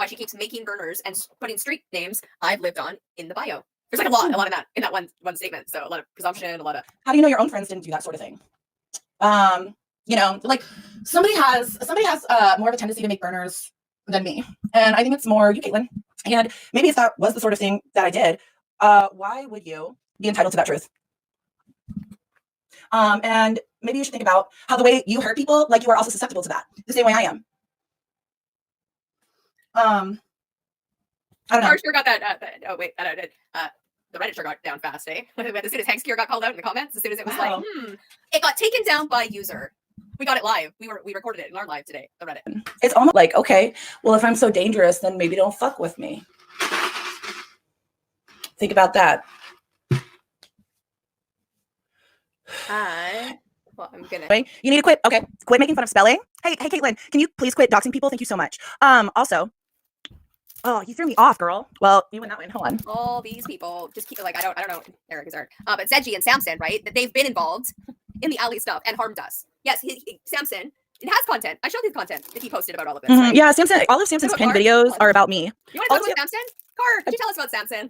she keeps making burners and putting street names I've lived on in the bio. There's like a lot in that one statement. So a lot of presumption, a lot of. How do you know your own friends didn't do that sort of thing? You know, like somebody has more of a tendency to make burners than me, and I think it's more you, Caitlin. And maybe if that was the sort of thing that I did, why would you be entitled to that truth? And maybe you should think about how the way you hurt people, like you are also susceptible to that, the same way I am. I don't know. Sure got that. Oh wait, that did. The Reddit sure got down fast, eh? As soon as Hank's Cure got called out in the comments, as soon as it was like, it got taken down by user. We got it live. We recorded it in our live today. The Reddit. It's almost like, okay, well, if I'm so dangerous, then maybe don't fuck with me. Think about that. Well, I'm gonna. You need to quit. Okay, quit making fun of spelling. Hey, Caitlin, can you please quit doxing people? Thank you so much. Also, oh, you threw me off, girl. Well, you went that way. Hold on. All these people just keep like I don't know. Eric is Eric. But Zedgy and Samson, right? That they've been involved in the alley stuff and harmed us. Yes, Samson. It has content. I showed you the content that he posted about all of this. Right? Yeah, Samson. All of Samson's pinned videos are about me. You want to talk about Samson? Car, could you tell us about Samson?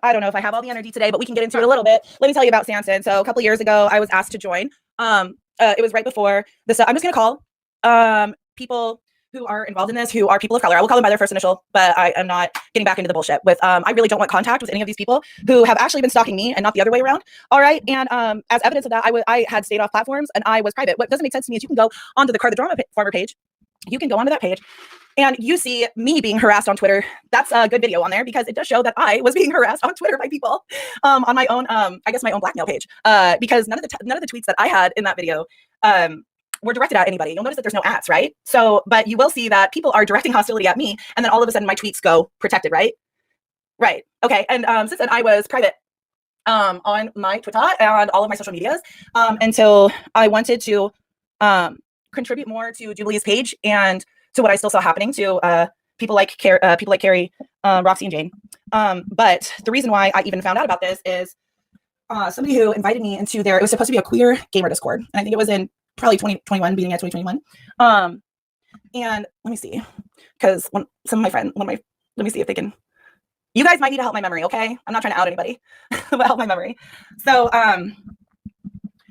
I don't know if I have all the energy today, but we can get into it a little bit. Let me tell you about Samson. So a couple years ago, I was asked to join. It was right before this. I'm just going to call people who are involved in this, who are people of color. I will call them by their first initial, but I am not getting back into the bullshit with, I really don't want contact with any of these people who have actually been stalking me and not the other way around. All right. And as evidence of that, I had stayed off platforms and I was private. What doesn't make sense to me is you can go onto the Car the Drama Farmer page. You can go onto that page and you see me being harassed on Twitter. That's a good video on there because it does show that I was being harassed on Twitter by people on my own, I guess my own blackmail page, because none of the tweets that I had in that video were directed at anybody. You'll notice that there's no ads, right? So, but you will see that people are directing hostility at me, and then all of a sudden my tweets go protected, right? Right. Okay. And since then I was private on my Twitter and all of my social medias until I wanted to contribute more to Jubilee's page and to what I still saw happening to people like Carrie, Roxy, and Jane. But the reason why I even found out about this is somebody who invited me into it was supposed to be a queer gamer Discord, and I think it was in probably 2021, beginning of 2021. And let me see, because let me see if they can. You guys might need to help my memory, okay? I'm not trying to out anybody, but help my memory. So,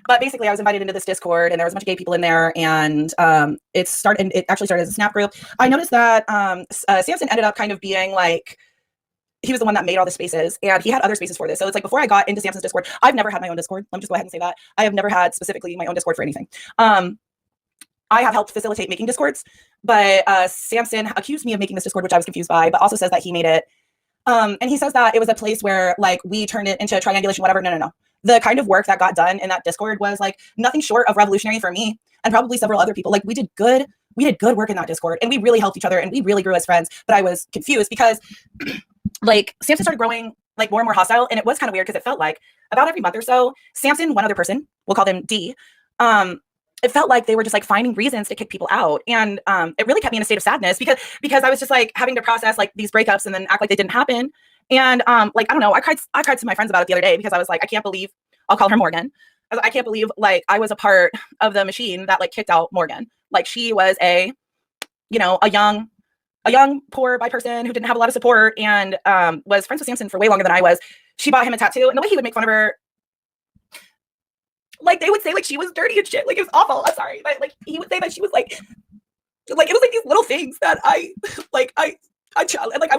but basically, I was invited into this Discord, and there was a bunch of gay people in there, and it actually started as a Snap group. I noticed that Samson ended up kind of being like, he was the one that made all the spaces, and he had other spaces for this. So it's like before I got into Samson's Discord, I've never had my own Discord. Let me just go ahead and say that. I have never had specifically my own Discord for anything. I have helped facilitate making Discords, but Samson accused me of making this Discord, which I was confused by, but also says that he made it. And he says that it was a place where like we turned it into a triangulation, whatever. No. The kind of work that got done in that Discord was like nothing short of revolutionary for me and probably several other people. Like we did good work in that Discord, and we really helped each other, and we really grew as friends. But I was confused because like Samson started growing like more and more hostile, and it was kind of weird because it felt like about every month or so, Samson, one other person, we'll call them D, it felt like they were just like finding reasons to kick people out. And it really kept me in a state of sadness because I was just like having to process like these breakups and then act like they didn't happen. And like, I don't know, I cried to my friends about it the other day because I was like, I can't believe, I'll call her Morgan. I can't believe like I was a part of the machine that like kicked out Morgan. Like she was a young poor bi person who didn't have a lot of support and was friends with Samson for way longer than I was. She bought him a tattoo, and the way he would make fun of her, like they would say like she was dirty and shit. Like it was awful. I'm sorry, but like he would say that she was like it was like these little things that I would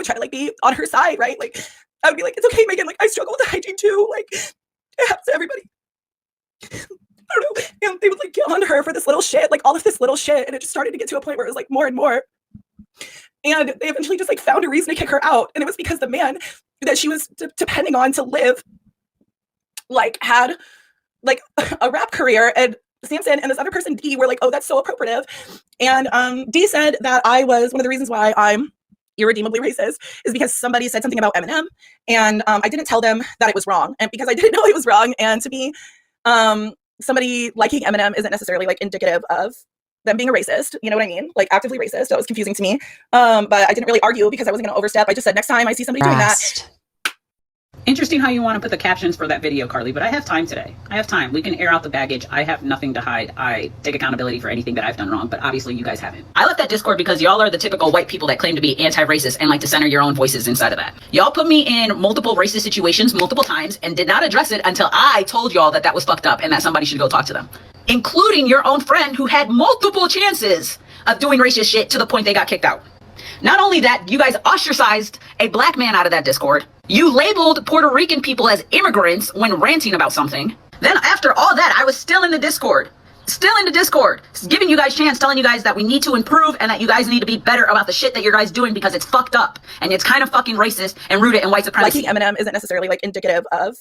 try to like be on her side, right? Like I would be like, it's okay, Megan. Like I struggle with hygiene too. Like it happens to everybody. I don't know. And they would like get on her for this little shit, like all of this little shit, and it just started to get to a point where it was like more and more. And they eventually just like found a reason to kick her out, and it was because the man that she was depending on to live like had like a rap career, and Samson and this other person D were like, oh, that's so appropriative. And D said that I was one of the reasons why I'm irredeemably racist is because somebody said something about Eminem, and I didn't tell them that it was wrong, and because I didn't know it was wrong. And to me, somebody liking Eminem isn't necessarily like indicative of them being a racist, you know what I mean? Like actively racist. That was confusing to me. But I didn't really argue because I wasn't going to overstep. I just said next time I see somebody doing that. Interesting how you want to put the captions for that video, Carly, but I have time today. I have time. We can air out the baggage. I have nothing to hide. I take accountability for anything that I've done wrong, but obviously you guys haven't. I left that Discord because y'all are the typical white people that claim to be anti-racist and like to center your own voices inside of that. Y'all put me in multiple racist situations multiple times and did not address it until I told y'all that that was fucked up and that somebody should go talk to them. Including your own friend who had multiple chances of doing racist shit to the point they got kicked out. Not only that, you guys ostracized a black man out of that Discord. You labeled Puerto Rican people as immigrants when ranting about something. Then after all that, I was still in the Discord. Giving you guys chance, telling you guys that we need to improve and that you guys need to be better about the shit that you guys doing because it's fucked up. And it's kind of fucking racist and rooted in white supremacy. Liking Eminem isn't necessarily like indicative of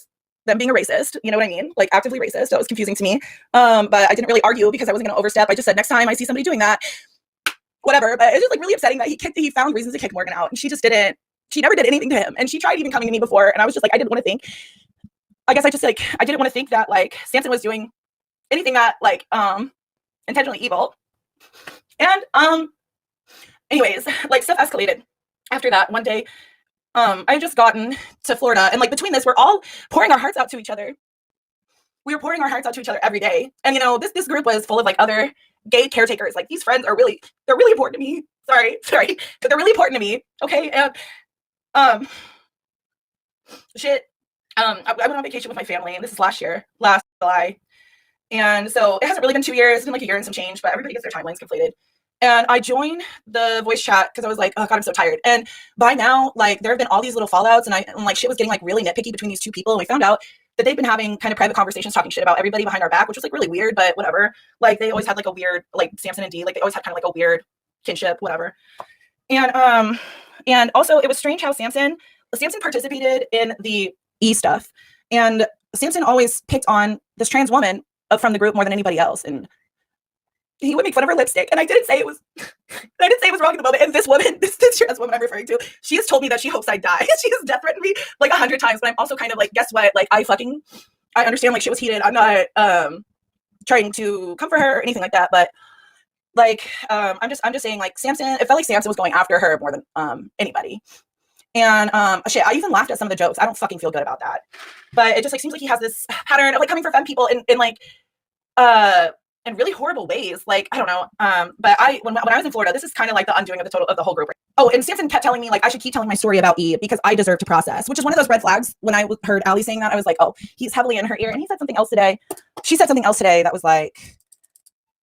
them being a racist. You know what I mean? Like actively racist. So it was confusing to me. But I didn't really argue because I wasn't going to overstep. I just said next time I see somebody doing that, whatever. But it's just like really upsetting that he found reasons to kick Morgan out and she never did anything to him. And she tried even coming to me before. And I was just like, I didn't want to think. I guess I didn't want to think that like Samson was doing anything that like intentionally evil. And anyways, like stuff escalated after that. One day, I had just gotten to Florida and like between this, we're all pouring our hearts out to each other. We were pouring our hearts out to each other every day. And you know, this group was full of like other gay caretakers. Like these friends they're really important to me. Sorry, but they're really important to me. Okay. And I went on vacation with my family, and this is last July. And so it hasn't really been 2 years. It's been like a year and some change, but everybody gets their timelines conflated. And I joined the voice chat because I was like, oh God, I'm so tired. And by now, like there have been all these little fallouts and like shit was getting like really nitpicky between these two people. And we found out that they've been having kind of private conversations talking shit about everybody behind our back, which was like really weird, but whatever. Like they always had like a weird, like Samson and Dee, like they always had kind of like a weird kinship, whatever. And also it was strange how Samson participated in the E stuff. And Samson always picked on this trans woman from the group more than anybody else. And he would make fun of her lipstick. And I didn't say it was wrong in the moment. And this woman, this trans woman I'm referring to, she has told me that she hopes I die. She has death threatened me like 100 times. But I'm also kind of like, guess what? Like I understand like shit was heated. I'm not trying to comfort her or anything like that. But like, I'm just saying like Samson, it felt like Samson was going after her more than anybody. And shit, I even laughed at some of the jokes. I don't fucking feel good about that. But it just like seems like he has this pattern of like coming for femme people in like in really horrible ways. Like I don't know. But when I was in Florida, this is kind of like the undoing of the whole group. Oh, and Samson kept telling me like I should keep telling my story about E because I deserve to process, which is one of those red flags. When I heard Allie saying that, I was like, oh, he's heavily in her ear. And he said something else today. She said something else today that was like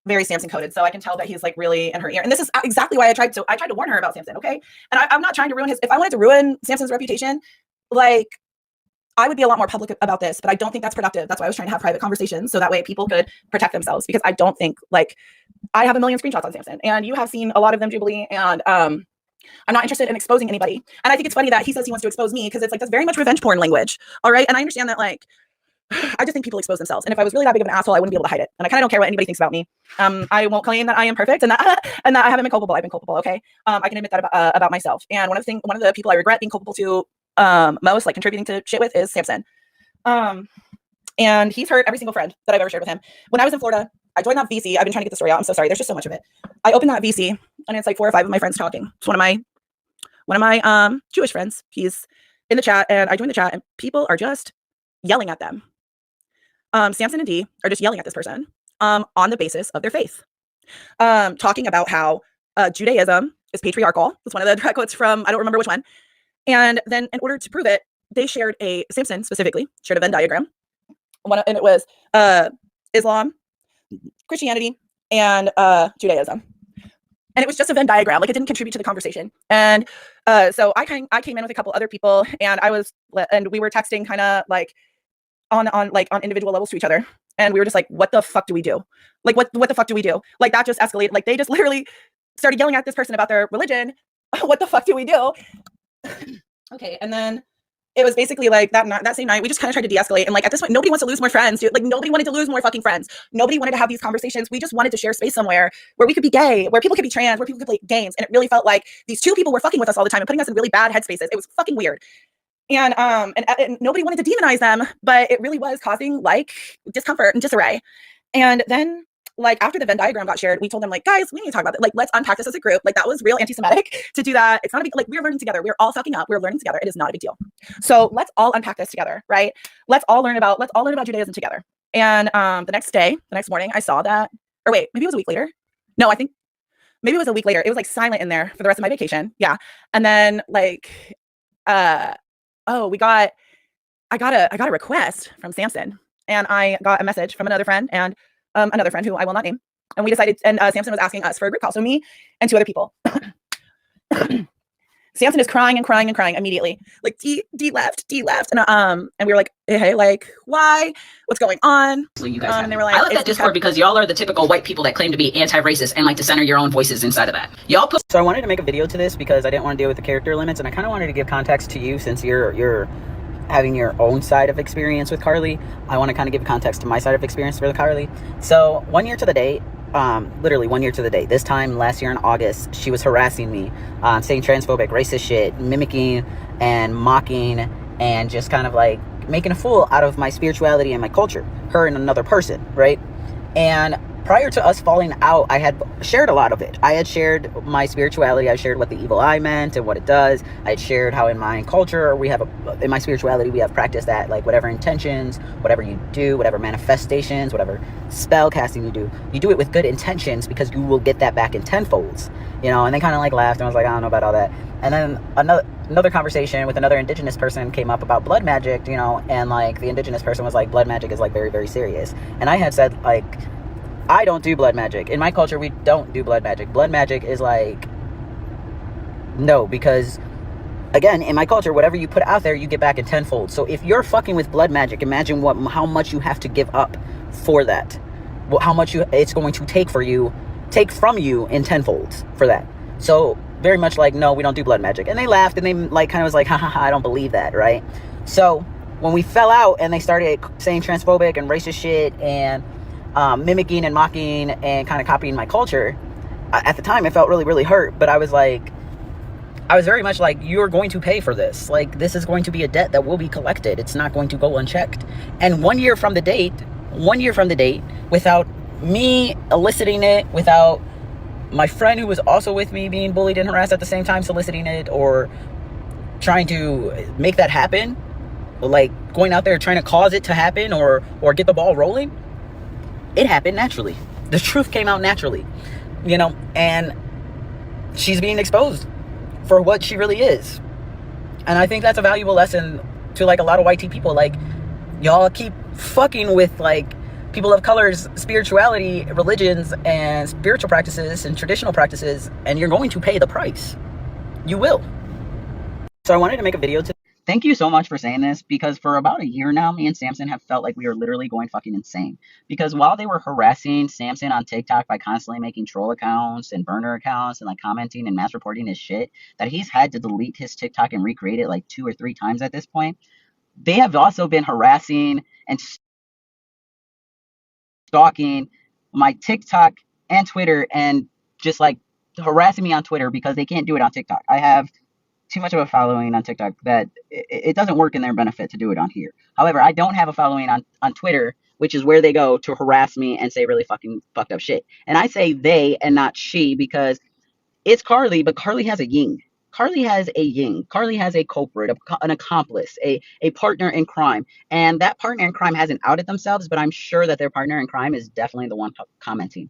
very Samson coded. So I can tell that he's like really in her ear. And this is exactly why I tried to warn her about Samson. Okay. And I'm not trying to ruin if I wanted to ruin Samson's reputation, like I would be a lot more public about this, but I don't think that's productive. That's why I was trying to have private conversations. So that way people could protect themselves because I don't think like I have a million screenshots on Samson and you have seen a lot of them, Jubilee. And I'm not interested in exposing anybody. And I think it's funny that he says he wants to expose me because it's like, that's very much revenge porn language. All right. And I understand that like, I just think people expose themselves. And if I was really that big of an asshole, I wouldn't be able to hide it. And I kind of don't care what anybody thinks about me. I won't claim that I am perfect and that I haven't been culpable. I've been culpable. Okay. I can admit that about myself. And one of the people I regret being culpable to most, like contributing to shit with, is Samson. And he's hurt every single friend that I've ever shared with him. When I was in Florida, I joined that VC. I've been trying to get the story out. I'm so sorry. There's just so much of it. I opened that VC and it's like 4 or 5 of my friends talking. It's one of my Jewish friends. He's in the chat and I joined the chat and people are just yelling at them. Samson and Dee are just yelling at this person on the basis of their faith. Talking about how Judaism is patriarchal. That's one of the direct quotes from, I don't remember which one. And then in order to prove it, they shared Samson specifically shared a Venn diagram. And it was Islam, Christianity, and Judaism. And it was just a Venn diagram. Like it didn't contribute to the conversation. And so I came in with a couple other people and we were texting kind of like on individual levels to each other. And we were just like, what the fuck do we do? Like, what the fuck do we do? Like that just escalated. Like they just literally started yelling at this person about their religion. What the fuck do we do? Okay. And then it was basically like that same night, we just kind of tried to de-escalate. And like, at this point, nobody wants to lose more friends, dude. Like nobody wanted to lose more fucking friends. Nobody wanted to have these conversations. We just wanted to share space somewhere where we could be gay, where people could be trans, where people could play games. And it really felt like these two people were fucking with us all the time and putting us in really bad headspaces. It was fucking weird. And nobody wanted to demonize them, but it really was causing like discomfort and disarray. And then like after the Venn diagram got shared, we told them like, guys, we need to talk about it. Like, let's unpack this as a group. Like that was real anti-Semitic to do that. It's not a big, like we're learning together. We're all fucking up. We're learning together. It is not a big deal. So let's all unpack this together, right? Let's all learn about Judaism together. And the next morning, I saw that, or wait, maybe it was a week later. No, I think maybe it was a week later. It was like silent in there for the rest of my vacation. Yeah. And then like, I got a request from Samson, and I got a message from another friend and another friend who I will not name. And we decided, and Samson was asking us for a group call. So me and 2 other people. Samson is crying and crying and crying immediately. Like D left. And we were like, hey, like, why? What's going on? You guys and they were like, I love that Discord because y'all are the typical white people that claim to be anti-racist and like to center your own voices inside of that. Y'all put. So I wanted to make a video to this because I didn't want to deal with the character limits, and I kind of wanted to give context to you since you're having your own side of experience with Carly. I want to kind of give context to my side of experience with Carly. So 1 year to the date, literally 1 year to the date, this time last year in August, she was harassing me, saying transphobic, racist shit, mimicking and mocking and just kind of like making a fool out of my spirituality and my culture, her and another person, right? And prior to us falling out, I had shared a lot of it. I had shared my spirituality. I shared what the evil eye meant and what it does. I had shared how in my culture, in my spirituality, we have practiced that, like whatever intentions, whatever you do, whatever manifestations, whatever spell casting you do it with good intentions because you will get that back in tenfolds, you know? And they kind of like laughed and I was like, I don't know about all that. And then another conversation with another indigenous person came up about blood magic, you know, and like the indigenous person was like, blood magic is like very, very serious. And I had said like, I don't do blood magic. In my culture, we don't do blood magic. Blood magic is like, no, because again, in my culture, whatever you put out there, you get back in tenfold. So if you're fucking with blood magic, imagine how much you have to give up for that. How much it's going to take from you in tenfolds for that. So very much like, no, we don't do blood magic. And they laughed and they like kind of was like, ha ha ha, I don't believe that, right? So when we fell out and they started saying transphobic and racist shit and mimicking and mocking and kind of copying my culture, at the time I felt really, really hurt. But I was very much like, you're going to pay for this. Like, this is going to be a debt that will be collected. It's not going to go unchecked. And 1 year from the date, without me eliciting it, without my friend who was also with me being bullied and harassed at the same time soliciting it or trying to make that happen, like going out there trying to cause it to happen or get the ball rolling, it happened naturally. The truth came out naturally, you know, and she's being exposed for what she really is. And I think that's a valuable lesson to like a lot of white people. Like, y'all keep fucking with like people of color's spirituality, religions, and spiritual practices and traditional practices, and you're going to pay the price. You will. So I wanted to make a video to thank you so much for saying this, because for about a year now, me and Samson have felt like we are literally going fucking insane. Because while they were harassing Samson on TikTok by constantly making troll accounts and burner accounts and like commenting and mass reporting his shit, that he's had to delete his TikTok and recreate it like 2 or 3 times at this point, they have also been harassing and stalking my TikTok and Twitter and just like harassing me on Twitter because they can't do it on TikTok. I have too much of a following on TikTok that it doesn't work in their benefit to do it on here. However, I don't have a following on Twitter, which is where they go to harass me and say really fucking fucked up shit. And I say they and not she because it's Carly, but Carly has a yin. Carly has a yin. Carly has a culprit, an accomplice, a partner in crime. And that partner in crime hasn't outed themselves, but I'm sure that their partner in crime is definitely the one commenting.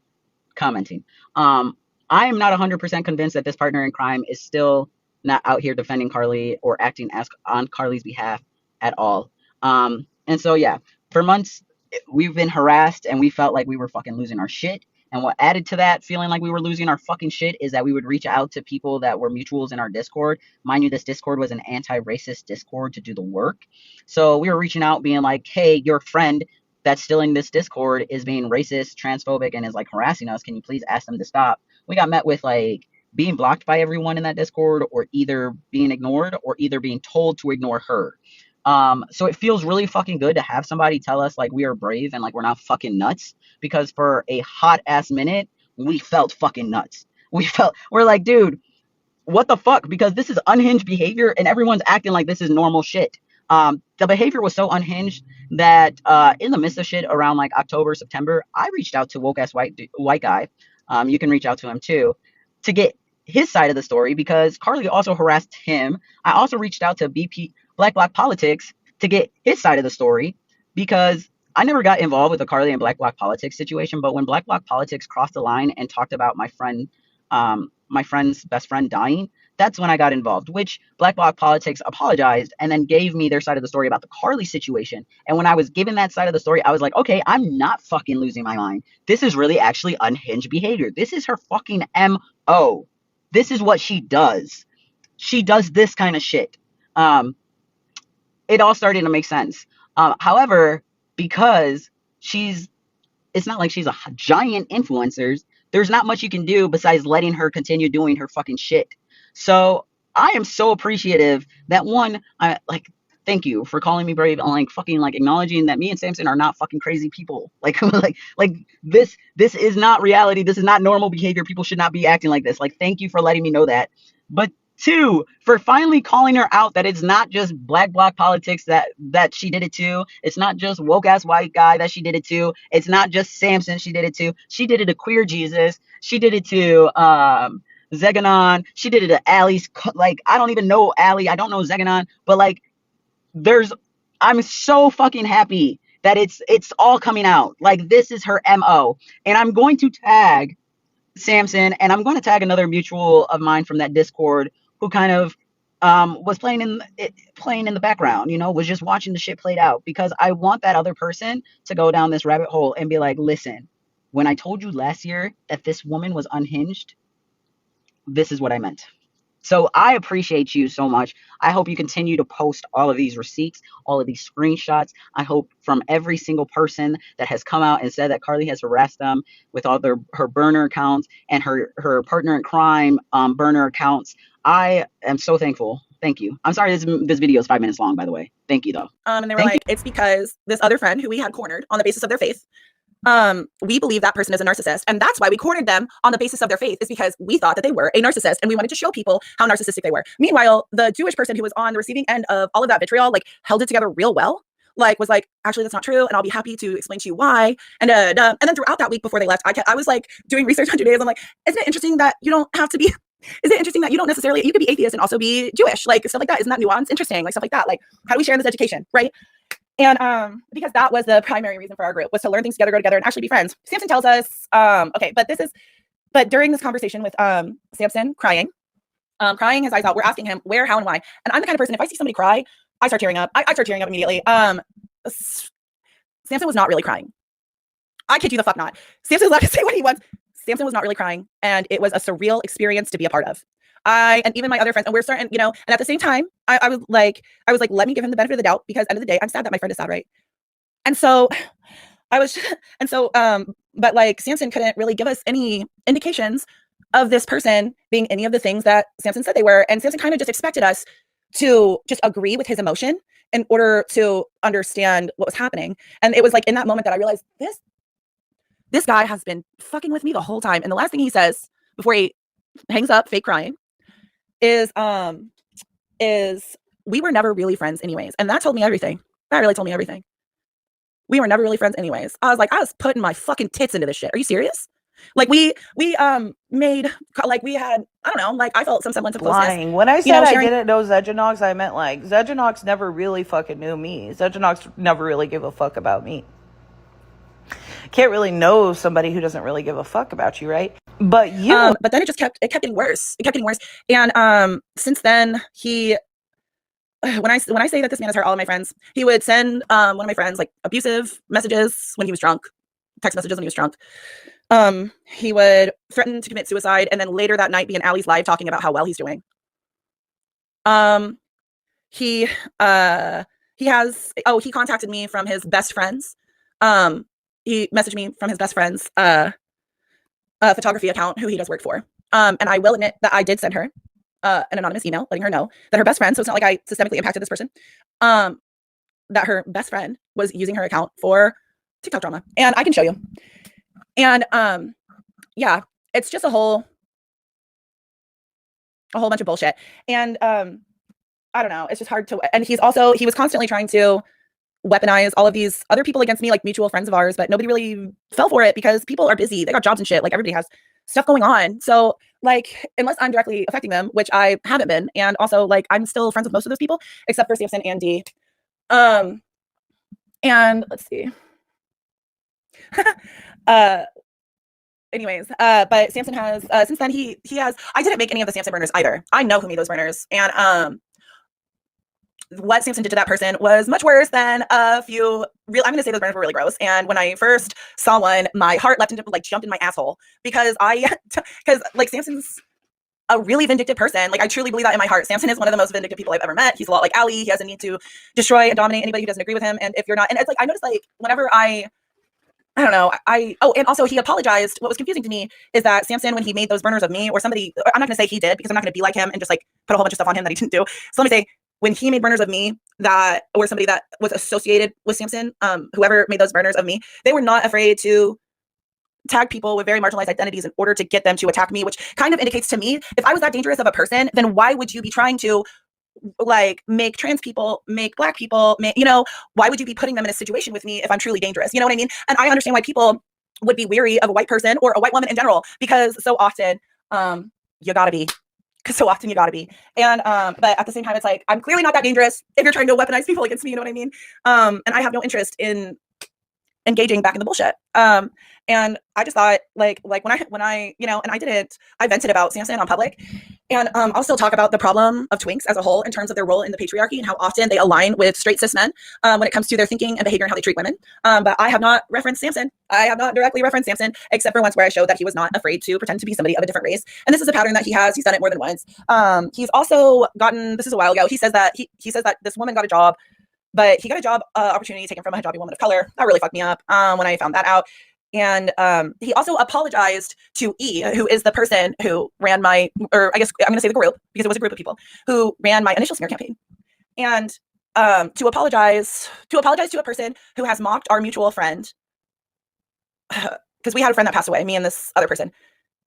I am not 100% convinced that this partner in crime is still not out here defending Carly or acting as on Carly's behalf at all. And so, yeah, for months, we've been harassed and we felt like we were fucking losing our shit. And what added to that feeling like we were losing our fucking shit is that we would reach out to people that were mutuals in our Discord. Mind you, this Discord was an anti-racist Discord to do the work. So we were reaching out being like, hey, your friend that's still in this Discord is being racist, transphobic, and is like harassing us. Can you please ask them to stop? We got met with like being blocked by everyone in that Discord, or either being ignored or either being told to ignore her. So it feels really fucking good to have somebody tell us like we are brave and like we're not fucking nuts, because for a hot ass minute, we felt fucking nuts. We're like, dude, what the fuck? Because this is unhinged behavior and everyone's acting like this is normal shit. The behavior was so unhinged that in the midst of shit around like October, September, I reached out to woke ass white guy. You can reach out to him too to get his side of the story because Carly also harassed him. I also reached out to BP Black Bloc Politics to get his side of the story because I never got involved with the Carly and Black Bloc Politics situation. But when Black Bloc Politics crossed the line and talked about my friend's best friend dying, that's when I got involved, which Black Bloc Politics apologized and then gave me their side of the story about the Carly situation. And when I was given that side of the story, I was like, okay, I'm not fucking losing my mind. This is really actually unhinged behavior. This is her fucking MO. This is what she does. She does this kind of shit. It all started to make sense. However, because it's not like she's a giant influencer, there's not much you can do besides letting her continue doing her fucking shit. So I am so appreciative that one, thank you for calling me brave and like fucking like acknowledging that me and Samson are not fucking crazy people. Like this is not reality. This is not normal behavior. People should not be acting like this. Like, thank you for letting me know that. But two, for finally calling her out that it's not just Black Bloc Politics that she did it to. It's not just woke ass white guy that she did it to. It's not just Samson she did it to. She did it to Queer Jesus. She did it to Zeganon. She did it to Allie's. Like, I don't even know Allie. I don't know Zeganon. But like, I'm so fucking happy that it's all coming out. Like, this is her MO. And I'm going to tag Samson, and I'm going to tag another mutual of mine from that Discord who kind of was playing in the background, was just watching the shit played out, because I want that other person to go down this rabbit hole and be like, listen, when I told you last year that this woman was unhinged, this is what I meant. So I appreciate you so much. I hope you continue to post all of these receipts, all of these screenshots. I hope from every single person that has come out and said that Carly has harassed them with all her burner accounts and her partner in crime burner accounts. I am so thankful. Thank you. I'm sorry this video is 5 minutes long, by the way. Thank you, though. And they were like, it's because this other friend who we had cornered on the basis of their faith, we believe that person is a narcissist, and that's why we cornered them on the basis of their faith, is because we thought that they were a narcissist and we wanted to show people how narcissistic they were. Meanwhile, the Jewish person who was on the receiving end of all of that vitriol, like, held it together real well, like, was like, actually, that's not true, and I'll be happy to explain to you why. And then throughout that week before they left, I was like doing research on Judaism. I'm like, isn't it interesting that you don't have to be is it interesting that you don't necessarily, you could be atheist and also be Jewish, like stuff like that? Isn't that nuance interesting? Like stuff like that. Like, how do we share in this education, right? And because that was the primary reason for our group, was to learn things together, go together, and actually be friends. Samson tells us, but during this conversation with Samson crying his eyes out, we're asking him where, how, and why. And I'm the kind of person, if I see somebody cry, I start tearing up. I start tearing up immediately. Samson was not really crying. I kid you the fuck not. Samson's allowed to say what he wants. Samson was not really crying, and it was a surreal experience to be a part of. And even my other friends, and we're certain, and at the same time, I was like, let me give him the benefit of the doubt, because end of the day, I'm sad that my friend is sad, right? And so but like, Samson couldn't really give us any indications of this person being any of the things that Samson said they were. And Samson kind of just expected us to just agree with his emotion in order to understand what was happening. And it was like in that moment that I realized this guy has been fucking with me the whole time. And the last thing he says before he hangs up, fake crying, is we were never really friends anyways. And that told me everything. That really told me everything. We were never really friends anyways. I was like, I was putting my fucking tits into this shit. Are you serious? Like we made, like, we had, I don't know, like, I felt some semblance of closeness. Lying. When I said I didn't know Zedgenox, I meant like Zedgenox never really fucking knew me. Zedgenox never really gave a fuck about me. Can't really know somebody who doesn't really give a fuck about you, right? But but then it kept getting worse. It kept getting worse. And since then, when I say that this man has hurt all of my friends, he would send one of my friends like abusive messages when he was drunk, text messages when he was drunk. He would threaten to commit suicide, and then later that night be in Allie's live talking about how well he's doing. He contacted me from his best friends. He messaged me from his best friend's photography account, who he does work for. And I will admit that I did send her an anonymous email letting her know that her best friend, so it's not like I systemically impacted this person, that her best friend was using her account for TikTok drama. And I can show you. And yeah, it's just a whole bunch of bullshit. And I don't know. It's just hard to, and he was constantly trying to weaponize all of these other people against me, like mutual friends of ours, but nobody really fell for it because people are busy. They got jobs and shit. Like everybody has stuff going on. So like, unless I'm directly affecting them, which I haven't been, and also like I'm still friends with most of those people except for Samson and Dee. And let's see. But Samson has since then he has, I didn't make any of the Samson burners either. I know who made those burners, and what Samson did to that person was much worse than a few real. I'm gonna say those burners were really gross. And when I first saw one, my heart jumped in my asshole because because like Samson's a really vindictive person. Like I truly believe that in my heart. Samson is one of the most vindictive people I've ever met. He's a lot like Ali. He has a need to destroy and dominate anybody who doesn't agree with him. And if you're not, and it's like I noticed like whenever I don't know. And also he apologized. What was confusing to me is that Samson, when he made those burners of me or somebody, I'm not going to say he did because I'm not going to be like him and just like put a whole bunch of stuff on him that he didn't do. So let me say, when he made burners of me or somebody that was associated with Samson, whoever made those burners of me, they were not afraid to tag people with very marginalized identities in order to get them to attack me, which kind of indicates to me, if I was that dangerous of a person, then why would you be trying to like make trans people, make black people, why would you be putting them in a situation with me if I'm truly dangerous? You know what I mean? And I understand why people would be weary of a white person or a white woman in general, because so often you gotta be. And but at the same time, it's like I'm clearly not that dangerous if you're trying to weaponize people against me, you know what I mean? And I have no interest in engaging back in the bullshit. And I just thought like when I and I vented about Samson on public. And I'll still talk about the problem of twinks as a whole in terms of their role in the patriarchy and how often they align with straight cis men when it comes to their thinking and behavior and how they treat women. But I have not referenced Samson. I have not directly referenced Samson, except for once where I showed that he was not afraid to pretend to be somebody of a different race. And this is a pattern that he's done it more than once. He's also gotten, this is a while ago, he says that this woman got a job, but he got a job opportunity taken from a hijabi woman of color. That really fucked me up when I found that out. And he also apologized to E, who is the person who ran I guess I'm going to say the group, because it was a group of people who ran my initial smear campaign. And to apologize to a person who has mocked our mutual friend, because we had a friend that passed away, me and this other person,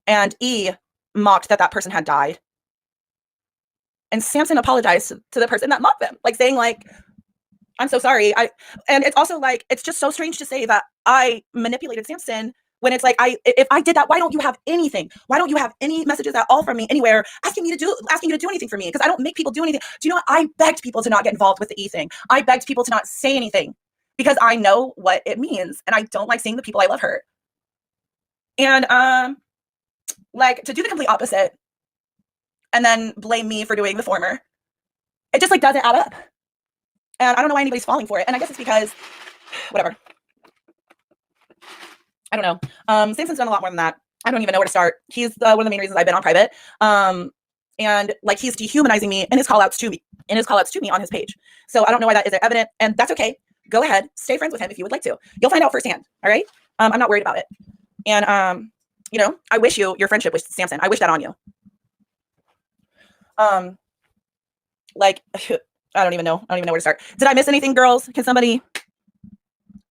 and E mocked that person had died. And Samson apologized to the person that mocked them, like saying like, I'm so sorry. And it's also like, it's just so strange to say that I manipulated Samson when it's like, if I did that, why don't you have anything? Why don't you have any messages at all from me anywhere asking you to do anything for me? Because I don't make people do anything. Do you know what? I begged people to not get involved with the E thing. I begged people to not say anything because I know what it means. And I don't like seeing the people I love hurt. And like to do the complete opposite and then blame me for doing the former, it just like doesn't add up. And I don't know why anybody's falling for it. And I guess it's because, whatever. I don't know. Samson's done a lot more than that. I don't even know where to start. He's one of the main reasons I've been on private. And like he's dehumanizing me in his call outs to me on his page. So I don't know why that isn't evident. And that's okay. Go ahead. Stay friends with him if you would like to. You'll find out firsthand. All right. I'm not worried about it. And I wish you your friendship with Samson. I wish that on you. Like I don't even know where to start. Did I miss anything, girls? Can somebody